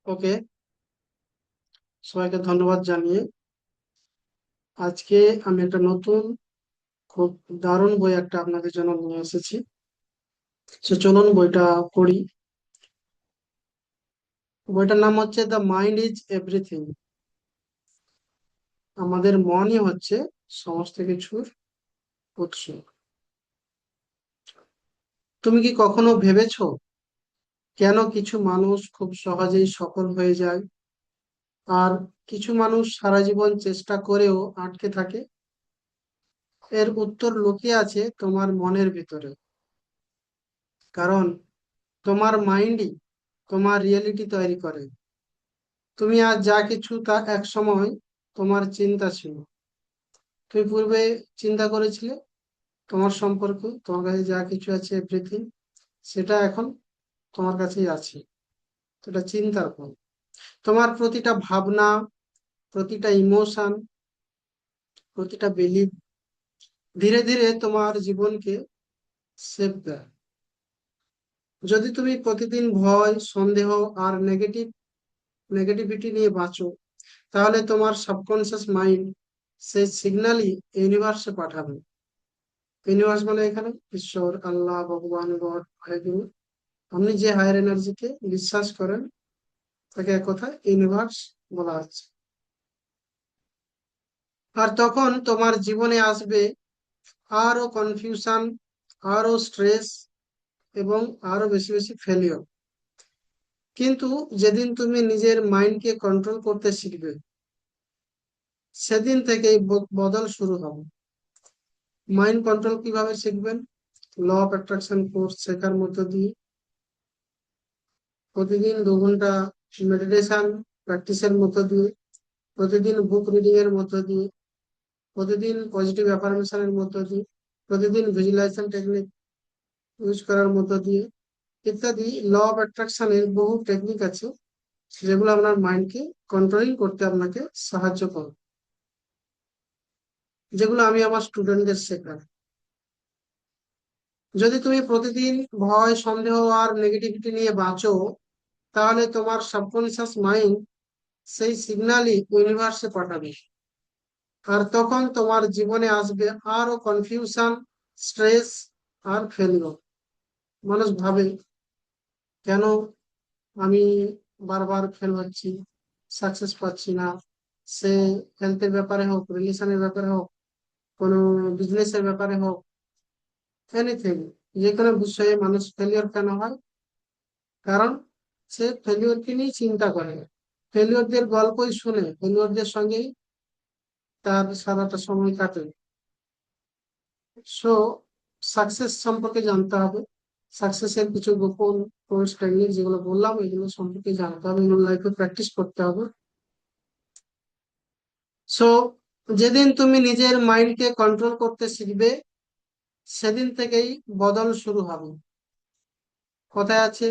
ওকে, সবাইকে ধন্যবাদ জানিয়ে আজকে আমি একটা নতুন খুব দারুণ বই একটা আপনাদের জন্য নিয়ে এসেছি। চলুন বইটা পড়ি। বইটার নাম হচ্ছে দ্য মাইন্ড ইজ এভরিথিং। আমাদের মনই হচ্ছে সমস্ত কিছুর উৎস। তুমি কি কখনো ভেবেছো কেন কিছু মানুষ খুব সহজেই সফল হয়ে যায় আর কিছু মানুষ সারা জীবন চেষ্টা করেও আটকে থাকে? এর উত্তর লুকিয়ে আছে তোমার মনের ভিতরে। কারণ তোমার মাইন্ডই তোমার রিয়েলিটি তৈরি করে। তুমি আজ যা কিছু তা এক সময় তোমার চিন্তা ছিল। তুমি পূর্বে চিন্তা করেছিলে তোমার সম্পর্কে, তোমার কাছে যা কিছু আছে এভরিথিং, সেটা এখন তোমার কাছেই আছে। তো এটা চিন্তার ফল। তোমার প্রতিটা ভাবনা, প্রতিটা ইমোশন, প্রতিটা বিলিভ ধীরে ধীরে তোমার জীবনকে শেপ দেয়। যদি তুমি প্রতিদিন ভয়, সন্দেহ আর নেগেটিভিটি নিয়ে বাঁচো, তাহলে তোমার সাবকনসিয়াস মাইন্ড সেই সিগন্যালই ইউনিভার্সে পাঠাবে। ইউনিভার্স মানে এখানে ঈশ্বর, আল্লাহ, ভগবান, গড, ভাইগুরু। আপনি যে হায়ার এনার্জিকে বিশ্বাস করেন তাকে এক কথায় ইউনিভার্স বলা হচ্ছে। আর তখন তোমার জীবনে আসবে আরো কনফিউশন, আরো স্ট্রেস এবং আরো বেশি বেশি ফেলিওর। কিন্তু যেদিন তুমি নিজের মাইন্ডকে কন্ট্রোল করতে শিখবে, সেদিন থেকেই বদল শুরু হবে। মাইন্ড কন্ট্রোল কিভাবে শিখবেন? ল অফ অ্যাট্রাকশন কোর্স শেখার মধ্য দিয়ে, প্রতিদিন 2 ঘন্টা মেডিটেশন প্র্যাকটিসের মধ্য দিয়ে, প্রতিদিন বুক রিডিং এর মধ্য দিয়ে, প্রতিদিন পজিটিভ অ্যাফার্মেশনের মধ্য দিয়ে, প্রতিদিন ভিজুয়ালাইজেশন টেকনিক ইউজ করার মধ্য দিয়ে ইত্যাদি। ল অফ অ্যাট্রাকশনের বহু টেকনিক আছে যেগুলো আপনার মাইন্ডকে কন্ট্রোলিং করতে আপনাকে সাহায্য করে, যেগুলো আমি আমার স্টুডেন্টদের শেখাই। যদি তুমি প্রতিদিন ভয়, সন্দেহ আর নেগেটিভিটি নিয়ে বাঁচো, তাহলে তোমার সাবকনসিয়াস মাইন্ড সেই সিগন্যালই ইউনিভার্সে পাঠাবে। আর তখন তোমার জীবনে আসবে আরো কনফিউশন, স্ট্রেস আর ফেলিওর। মানুষ ভাবে, কেন আমি বারবার ফেল হচ্ছি, সাকসেস পাচ্ছি না। সে হেলথের ব্যাপারে হোক, রিলেশনের ব্যাপারে হোক, কোনো বিজনেসের ব্যাপারে হোক, এনিথিং, যে কোনো বিষয়ে মানুষ ফেলিওর কেন হয়? কারণ সে ফেলিওরকে নিয়ে চিন্তা করে, ফেলিওরদের গল্পই শুনে, ফেলিওরদের সঙ্গেই তার সারাটা সময় কাটে। সো সাকসেস সম্পর্কে জানতে হবে। সাকসেসের কিছু গোপন কোর্স টেকনিক যেগুলো বললাম, এগুলো সম্পর্কে জানতে হবে, এগুলো লাইফে প্র্যাকটিস করতে হবে। সো যেদিন তুমি নিজের মাইন্ডকে কন্ট্রোল করতে শিখবে, সেদিন থেকেই বদল শুরু হবে। কথায় আছে,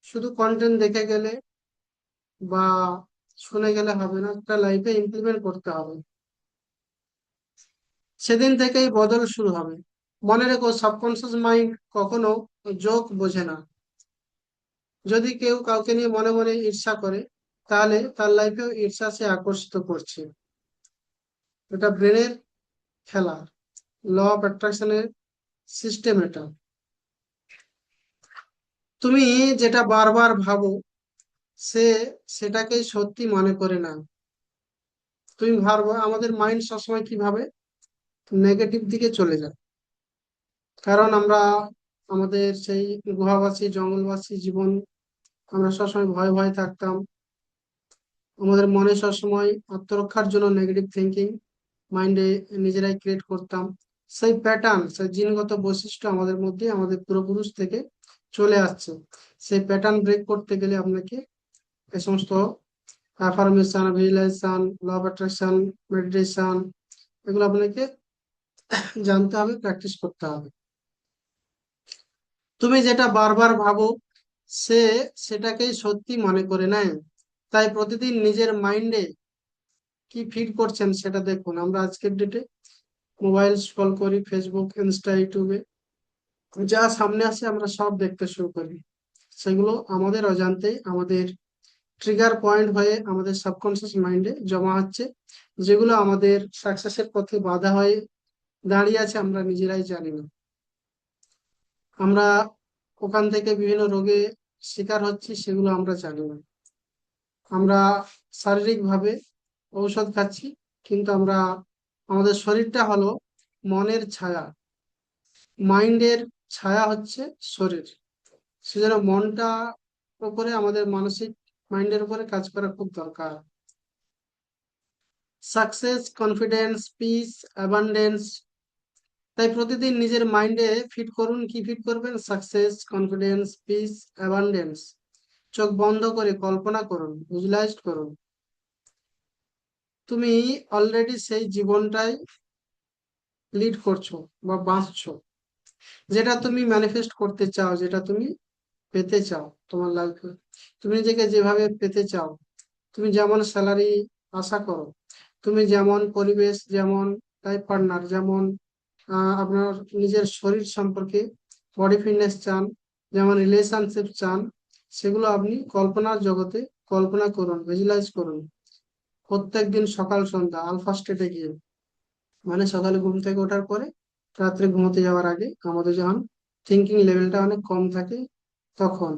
শুধু কন্টেন্ট দেখে গেলে বা শুনে গেলে হবে না, একটা লাইফে ইমপ্লিমেন্ট করতে হবে। সেদিন থেকেই বদল শুরু হবে। মনে রেখো, সাবকনসিয়াস মাইন্ড কখনো জোক বোঝে না। যদি কেউ কাউকে নিয়ে মনে মনে ঈর্ষা করে, তাহলে তার লাইফেও ঈর্ষা সে আকর্ষিত করছে। এটা ব্রেনের খেলা, ল অফ অ্যাট্রাকশনের সিস্টেম এটা। তুমি যেটা বারবার ভাবো, সে সেটাকেই সত্যি মনে করে না। তুমি ভাবো, আমাদের মাইন্ড সবসময় কি ভাবে? নেগেটিভ দিকে চলে যায়। কারণ আমরা আমাদের সেই গুহাবাসী, জঙ্গলবাসী জীবন, আমরা সবসময় ভয় ভয় থাকতাম। আমাদের মনে সবসময় আত্মরক্ষার জন্য নেগেটিভ থিঙ্কিং মাইন্ডে নিজেরাই ক্রিয়েট করতাম। সেই প্যাটার্ন, সেই জিনগত বৈশিষ্ট্য আমাদের মধ্যে, আমাদের পূর্বপুরুষ থেকে চলে আসছে। সেই প্যাটার্ন ব্রেক করতে গেলে আপনাকে এই সমস্ত affirmation, visualization, law of attraction, meditation, এগুলো আপনাকে জানতে হবে, প্র্যাকটিস করতে হবে। তুমি যেটা বারবার ভাবো, সে সেটাকেই সত্যি মনে করে নেয়। তাই প্রতিদিন নিজের মাইন্ডে কি ফিড করছেন সেটা দেখুন। আমরা আজকের ডেটে মোবাইল স্ক্রল করি, ফেসবুক, ইনস্টা, ইউটিউবে যা সামনে আসে আমরা সব দেখতে শুরু করি। সেগুলো আমাদের অজান্তেই আমাদের ট্রিগার পয়েন্ট হয়ে আমাদের সাবকনসিয়াস মাইন্ডে জমা হচ্ছে, যেগুলো আমাদের সাকসেসের পথে বাধা হয়ে দাঁড়িয়ে আছে, আমরা নিজেরাই জানি না। আমরা ওখান থেকে বিভিন্ন রোগে শিকার হচ্ছি, সেগুলো আমরা জানি না। আমরা শারীরিকভাবে ঔষধ খাচ্ছি, কিন্তু আমরা আমাদের শরীরটা হলো মনের ছায়া, মাইন্ডের ছায়া হচ্ছে শরীর। সেজন্য মনটা উপরে, আমাদের মানসিক মাইন্ডের উপরে কাজ করা খুব দরকার। Success, confidence, piece, abundance. তাই প্রতিদিন নিজের মাইন্ডে ফিট করুন। কি ফিট করবেন? Success, confidence, piece, abundance. চোখ বন্ধ করে কল্পনা করুন, ভিজুয়ালাইজ করুন। তুমি অলরেডি সেই জীবনটাই লিড করছো বা বাঁচছো, যেটা তুমি ম্যানিফেস্ট করতে চাও, যেটা তুমি পেতে চাও তোমার লাইফে। তুমি নিজেকে যেভাবে পেতে চাও, তুমি যেমন স্যালারি আশা করো, তুমি যেমন পরিবেশ, যেমন লাইফ পার্টনার, যেমন আপনার নিজের শরীর সম্পর্কে বডি ফিটনেস চান, যেমন রিলেশনশিপ চান, সেগুলো আপনি কল্পনার জগতে কল্পনা করুন, ভিজুয়ালাইজ করুন। প্রত্যেকদিন সকাল সন্ধ্যা আলফা স্টেটে গিয়ে, মানে সকালে ঘুম থেকে ওঠার পরে রাত্রে ঘুমোতে যাওয়ার আগে আমাদের যখন থিঙ্কিং লেভেলটা অনেক কম থাকে, তখন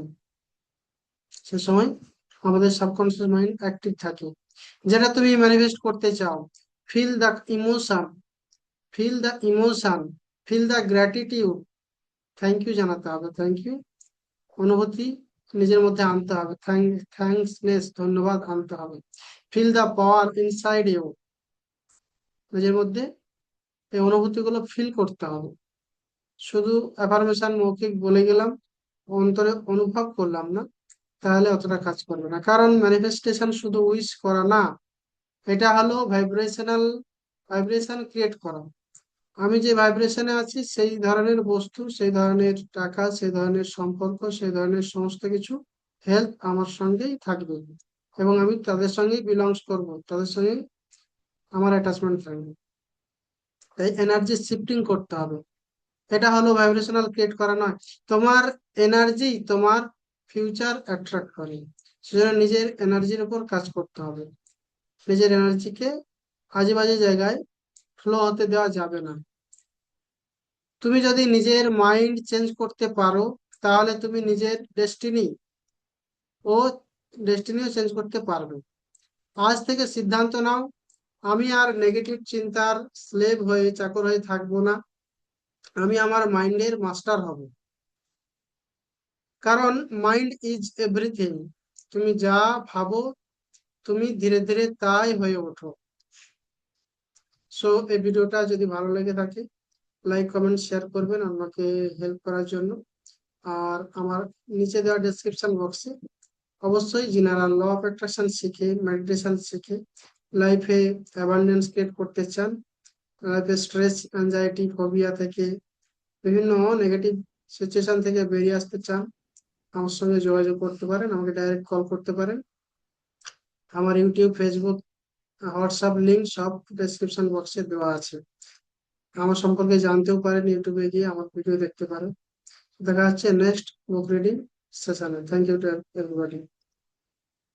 সে সময় আমাদের সাবকনশিয়াস মাইন্ড অ্যাক্টিভ থাকে। যেটা তুমি ম্যানিফেস্ট করতে চাও, feel the emotion, feel the emotion, feel the gratitude. Thank you জানাতে হবে, থ্যাংক ইউ অনুভূতি নিজের মধ্যে আনতে হবে, থ্যাঙ্কসনেস, ধন্যবাদ আনতে হবে। Feel the power inside you, নিজের মধ্যে এই অনুভূতিগুলো ফিল করতে হবে। শুধু অ্যাফার্মেশন মৌখিক বলে গেলাম, অন্তরে অনুভব করলাম না, তাহলে অতটা কাজ করবে না। কারণ ম্যানিফেস্টেশন শুধু উইশ করা না, এটা হলো ভাইব্রেশন ক্রিয়েট করা। আমি যে ভাইব্রেশনে আছি, সেই ধরনের বস্তু, সেই ধরনের টাকা, সেই ধরনের সম্পর্ক, সেই ধরনের সমস্ত কিছু হেল্প আমার সঙ্গেই থাকবে, এবং আমি তাদের সঙ্গেই বিলংস করব, তাদের সঙ্গে আমার অ্যাটাচমেন্ট থাকবে। তাই এনার্জি শিফটিং করতে হবে। এটা হলো ভাইব্রেশনাল ক্রিয়েট করা নয়। তোমার এনার্জি তোমার ফিউচার অ্যাট্রাক্ট করে। সেজন্য নিজের এনার্জির উপর কাজ করতে হবে। নিজের এনার্জিকে আজে বাজে জায়গায় ফ্লো হতে দেওয়া যাবে না। তুমি যদি নিজের মাইন্ড চেঞ্জ করতে পারো, তাহলে তুমি নিজের ও ডেস্টিনিও চেঞ্জ করতে পারবে। আজ থেকে সিদ্ধান্ত নাও, আমি আর নেগেটিভ চিন্তার স্লেভ হয়ে, চাকর হয়ে থাকবো না। আমি আমার মাইন্ডের মাস্টার হব। কারণ মাইন্ড ইজ এভরিথিং। তুমি যা ভাবো, তুমি ধীরে ধীরে তাই হয়ে ওঠো। সো এই ভিডিওটা যদি ভালো লেগে থাকে, লাইক কমেন্ট শেয়ার করবেন আমাকে হেল্প করার জন্য। আর আমার নিচে দেওয়া ডেসক্রিপশন বক্সে অবশ্যই যিনারা ল অফ অ্যাট্রাকশন শিখে, মেডিটেশন শিখে লাইফে অ্যাবান্ডেন্স ক্রিয়েট করতে চান, লাইফে স্ট্রেস, অ্যাংজাইটি, ফোবিয়া থেকে, বিভিন্ন নেগেটিভ সিচুয়েশন থেকে বেরিয়ে আসতে চান, আমার সঙ্গে যোগাযোগ করতে পারেন, আমাকে ডাইরেক্ট কল করতে পারেন। আমার ইউটিউব, ফেসবুক, হোয়াটসঅ্যাপ লিঙ্ক সব ডেসক্রিপশন বক্সে দেওয়া আছে। আমার সম্পর্কে জানতেও পারেন, ইউটিউবে গিয়ে আমার ভিডিও দেখতে পারেন। দেখা হচ্ছে নেক্সট বুক রিডিং সেশনে। Thank you to everybody.